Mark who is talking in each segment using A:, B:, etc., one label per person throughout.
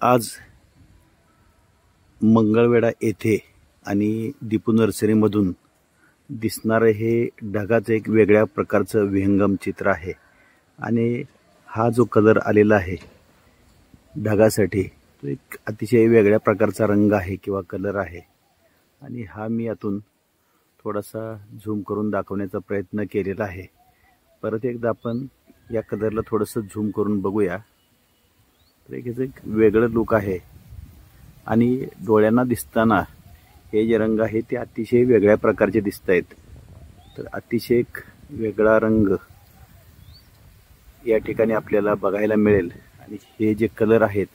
A: आज मंगळवेढा येथे आणि दीपू नर्सरीमधून दिसणारे हे ढगाचं एक वेगळ्या प्रकारचं विहंगम चित्र आहे। आणि हा जो कलर आलेला आहे ढगासाठी तो एक अतिशय वेगळ्या प्रकारचा रंग आहे किंवा कलर आहे। आणि हा मी यातून थोडासा झूम करून दाखवण्याचा प्रयत्न केलेला आहे। परत एकदा आपण या कलरला थोडंसं झूम करून बघूया। तर एक वेगळं लुक आहे आणि डोळ्यांना दिसताना हे जे रंग आहे ते अतिशय वेगळ्या प्रकारचे दिसत आहेत। तर अतिशय एक वेगळा रंग या ठिकाणी आपल्याला बघायला मिळेल। आणि हे जे कलर आहेत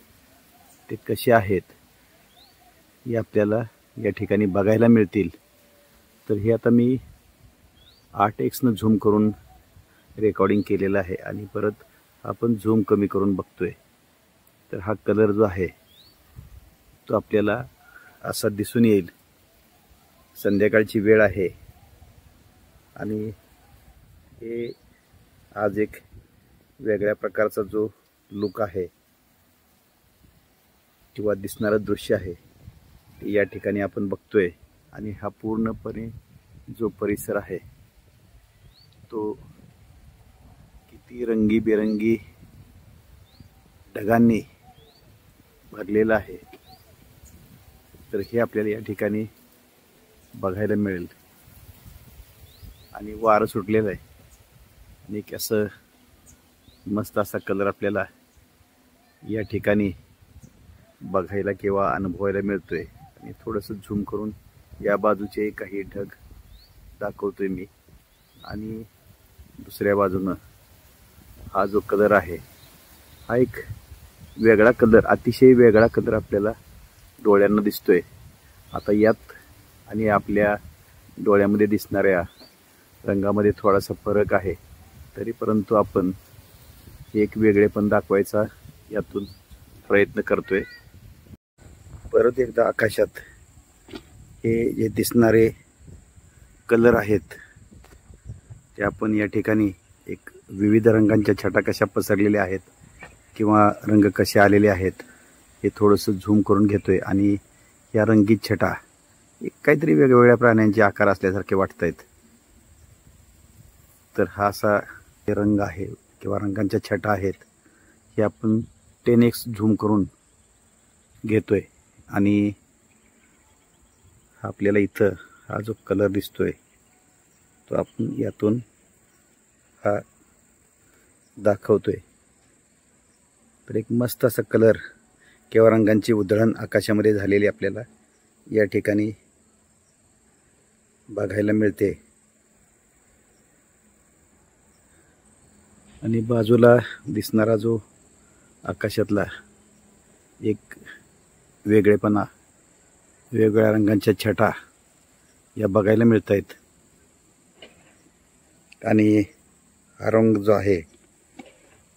A: ते कसे आहेत हे आपल्याला या ठिकाणी बघायला मिळतील। तर हे आता मी 8x न झूम करून रेकॉर्डिंग केलेलं आहे आणि परत आपण झूम कमी करून बघतोय। तर हा कलर जो आहे तो आपल्याला असा दिसून येईल। संध्याकाळची वेळ आहे आणि हे आज एक वेगळ्या प्रकारचा जो लुक आहे किंवा दिसणारं दृश्य आहे ते या ठिकाणी आपण बघतोय। आणि हा पूर्णपणे जो परिसर आहे तो किती रंगीबेरंगी ढगांनी भरलेला आहे। तर हे आपल्याला या ठिकाणी बघायला मिळेल। आणि वारं सुटलेलं आहे आणि एक असं मस्त असा कलर आपल्याला या ठिकाणी बघायला किंवा अनुभवायला मिळतोय। आणि थोडंसं झूम करून या बाजूचे काही ढग दाखवतोय मी आणि दुसऱ्या बाजूनं हा जो कलर आहे हा एक वेगळा कलर, अतिशय वेगळा कलर आपल्याला डोळ्यांना दिसतोय। आता यात आणि आपल्या डोळ्यामध्ये दिसणाऱ्या रंगामध्ये थोडासा फरक आहे, तरी परंतु आपण एक वेगळेपण दाखवायचा यातून प्रयत्न करतोय। परत एकदा आकाशात हे जे दिसणारे कलर आहेत ते आपण या ठिकाणी एक विविध रंगांच्या छटा कशा पसरलेल्या आहेत किंवा रंग कसे आलेले आहेत हे थोडंसं झूम करून घेतोय। आणि या रंगीत छटा एक काहीतरी वेगवेगळ्या प्राण्यांचे आकार असल्यासारखे वाटत आहेत। तर हा असा रंग आहे किंवा रंगांच्या छटा आहेत हे आपण 10x झूम करून घेतोय। आणि आपल्याला इथं हा जो कलर दिसतोय तो आपण यातून हा दाखवतोय। तर एक मस्त असा कलर किंवा रंगांची उधळण आकाशामध्ये झालेली आपल्याला या ठिकाणी बघायला मिळते। आणि बाजूला दिसणारा जो आकाशातला एक वेगळेपणा, वेगवेगळ्या रंगांच्या छटा या बघायला मिळत आहेत। आणि हा रंग जो आहे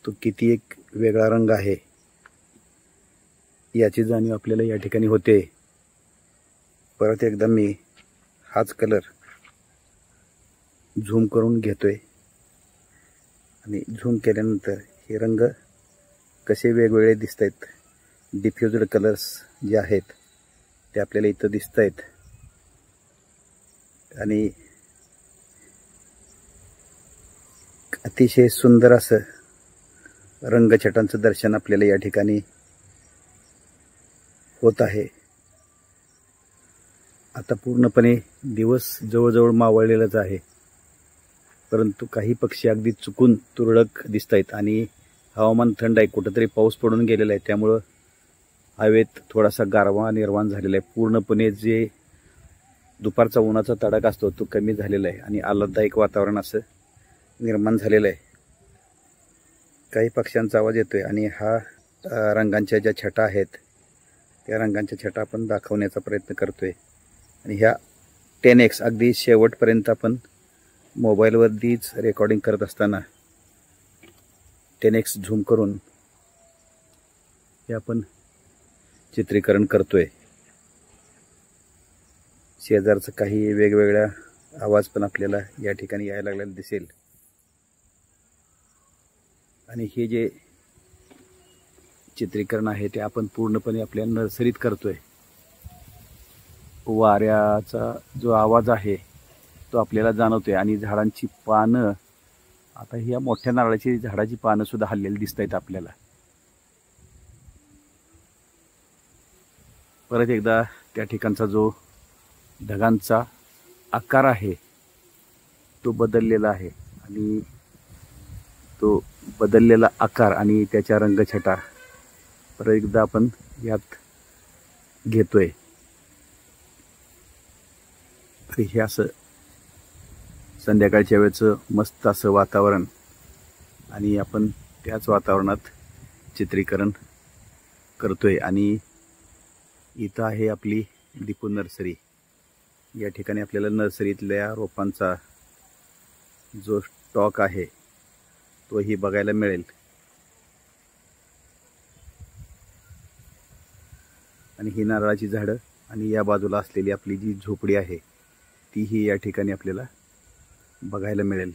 A: तो किती एक वेगळा रंग आहे याची जाणीव आपल्याला या ठिकाणी होते। परत एकदा मी हाच कलर झूम करून घेतोय आणि झूम केल्यानंतर हे रंग कसे वेगवेगळे दिसत आहेत, डिफ्युज्ड कलर्स जे आहेत ते आपल्याला इथं दिसत आहेत। आणि अतिशय सुंदर असं रंगछटांचं दर्शन आपल्याला या ठिकाणी होत आहे। आता पूर्णपणे दिवस जवळजवळ मावळलेलाच आहे, परंतु काही पक्षी अगदी चुकून तुरळक दिसत आहेत। आणि हवामान थंड आहे, कुठंतरी पाऊस पडून गेलेला आहे, त्यामुळं हवेत थोडासा गारवा निर्माण झालेला आहे। पूर्णपणे जे दुपारचा उन्हाचा तडाखा असतो तो कमी झालेला आहे आणि आल्हाददायक वातावरण असं निर्माण झालेलं आहे। काही पक्ष्यांचा आवाज येतोय आणि हा रंगांच्या ज्या छटा आहेत त्या रंगांच्या छटा आपण दाखवण्याचा प्रयत्न करतोय। आणि ह्या 10x अगदी शेवटपर्यंत आपण मोबाईलवरतीच रेकॉर्डिंग करत असताना 10x झूम करून हे आपण चित्रीकरण करतोय। शेजारचं काही वेगवेगळ्या आवाज पण आपल्याला या ठिकाणी यायला लागलेला दिसेल। आणि हे जे चित्रीकरण आहे ते आपण पूर्णपणे आपल्या नर्सरीत करतोय. वाऱ्याचा जो आवाज आहे तो आपल्याला जाणवतोय आणि झाडांची पानं, आता ही या मोठ्या नारळाची झाडाची पानं सुद्धा हललेली दिसत आहेत आपल्याला. परत एकदा त्या ठिकाणचा जो ढगांचा आकार आहे तो बदललेला आहे आणि तो बदललेला आकार आणि त्याच्या रंगछटा परत एकदा आपण यात घेतोय. हे असं संध्याकाळच्या वेळेचं मस्त असं वातावरण आणि आपण त्याच वातावरणात चित्रीकरण करतोय. आणि इथं आहे आपली दीपू नर्सरी. या ठिकाणी आपल्याला नर्सरीतल्या रोपांचा जो स्टॉक आहे तोही बघायला मिळेल. आणि ही नारळाची झाडं आणि या बाजूला असलेली आपली जी झोपडी आहे तीही या ठिकाणी आपल्याला बघायला मिळेल.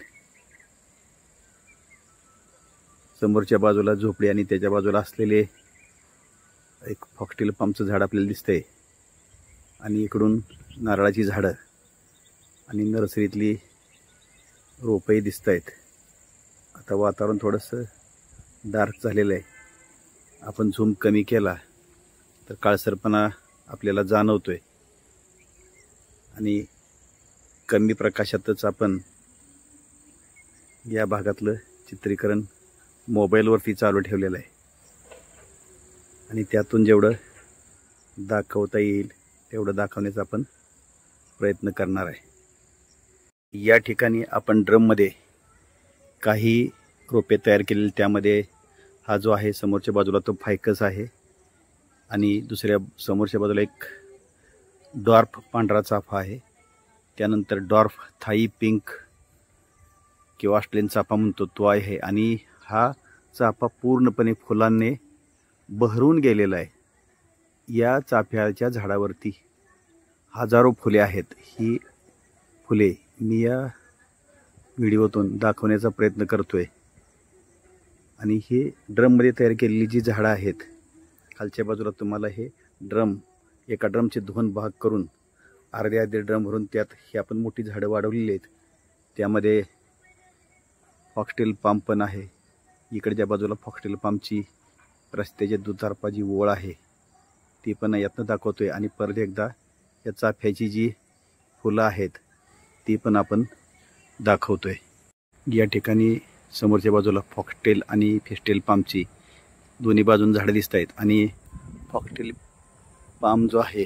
A: समोरच्या बाजूला झोपडी आणि त्याच्या बाजूला असलेले एक फॉक्सटेल पामचं झाड आपल्याला दिसतंय आणि इकडून नारळाची झाडं आणि नर्सरीतली रोपंही दिसत आहेत. आता वातावरण थोडंसं डार्क झालेलं आहे. आपण झूम कमी केला तर काळसरपणा आपल्याला जाणवतोय आणि कमी प्रकाशातच आपण या भागातलं चित्रीकरण मोबाईलवरती चालू ठेवलेलं आहे आणि त्यातून जेवढं दाखवता येईल तेवढं दाखवण्याचा आपण प्रयत्न करणार आहे. या ठिकाणी आपण ड्रममध्ये काही रोपे तयार केलेली, त्यामध्ये हा जो आहे समोरच्या बाजूला तो फायकस आहे आणि दुसऱ्या समोरच्या बाजूला एक डॉर्फ पांढरा चाफा आहे. त्यानंतर डॉर्फ थाई पिंक किंवा ऑस्ट्रेलियन चाफा म्हणतो तो आहे आणि हा चाफा पूर्णपणे फुलांनी बहरून गेलेला आहे. या चाफ्याच्या झाडावरती हजारो फुले आहेत. ही फुले मी या व्हिडिओतून दाखवण्याचा प्रयत्न करतोय. आणि हे ड्रममध्ये तयार केलेली जी झाडं आहेत, खालच्या बाजूला तुम्हाला हे ड्रम, एका ड्रमचे 2 भाग करून अर्धे ड्रम भरून त्यात ही आपण मोठी झाडं वाढवलेली आहेत. त्यामध्ये फॉक्सटेल पाम पण आहे. इकडच्या बाजूला फॉक्सटेल पामची रस्त्याच्या दुतर्फा जी ओळ आहे ती पण यातनं दाखवतोय. आणि परत एकदा या चाफ्याची जी फुलं आहेत ती पण आपण दाखवतोय. या ठिकाणी समोरच्या बाजूला फॉक्सटेल आणि फेस्टेल पामची दोन्ही बाजून झाडं दिसत आहेत आणि फॉक्सटेल पाम जो आहे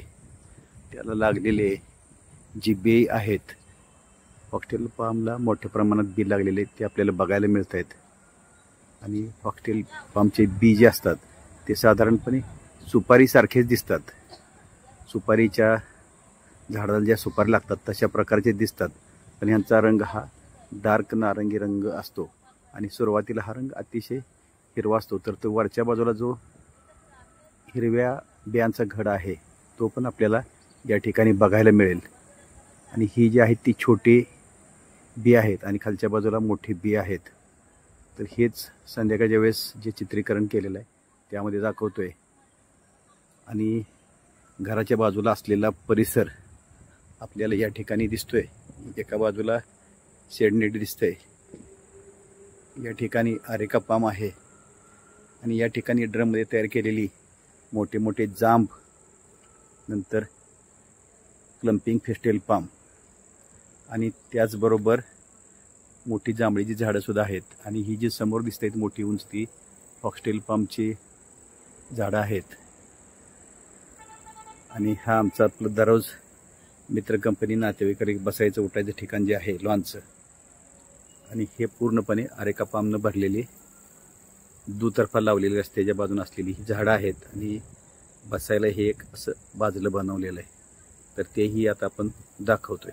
A: त्याला लागलेले जी बी आहेत, फॉक्सटेल पामला मोठ्या प्रमाणात बी लागलेले ते आपल्याला बघायला मिळत आहेत. आणि फॉक्सटेल पामचे बी जे असतात ते साधारणपणे सुपारीसारखेच दिसतात. सुपारीच्या झाडाला ज्या सुपारी लागतात तशा प्रकारचे दिसतात, पण ह्यांचा रंग हा डार्क नारंगी रंग असतो आणि सुरुवातीला हा रंग अतिशय हिरवा असतो. तर तो वरच्या बाजूला जो हिरव्या बियांचा घड आहे तो पण आपल्याला या ठिकाणी बघायला मिळेल. आणि ही जी आहेत ती छोटी बी आहेत आणि खालच्या बाजूला मोठी बी आहेत. तर हेच संध्याकाळच्या वेळेस जे चित्रीकरण केलेलं आहे त्यामध्ये दाखवतोय. आणि घराच्या बाजूला असलेला परिसर आपल्याला या ठिकाणी दिसतोय. एका बाजूला शेडनेट दिसतंय, या ठिकाणी अरेका पाम आहे आणि या ठिकाणी ड्रममध्ये तयार केलेली मोठे मोठे जांब, नंतर क्लम्पिंग फेस्टेल पाम आणि त्याचबरोबर मोठी जांभळीची झाडं सुद्धा आहेत. आणि ही जी समोर दिसत आहेत मोठी उंच ती फॉक्सटेल पामची झाडं आहेत. आणि हा आमचा आपलं दररोज मित्र कंपनी नातेवाईक बसायचं उठायचं ठिकाण जे आहे लॉनचं. आणि हे पूर्णपणे अरेका पामनं भरलेली दुतर्फा लावलेली रस्त्याच्या बाजून असलेली ही झाडं आहेत आणि बसायला हे एक असं बाजूला बनवलेलं आहे. तर तेही आता आपण दाखवतोय.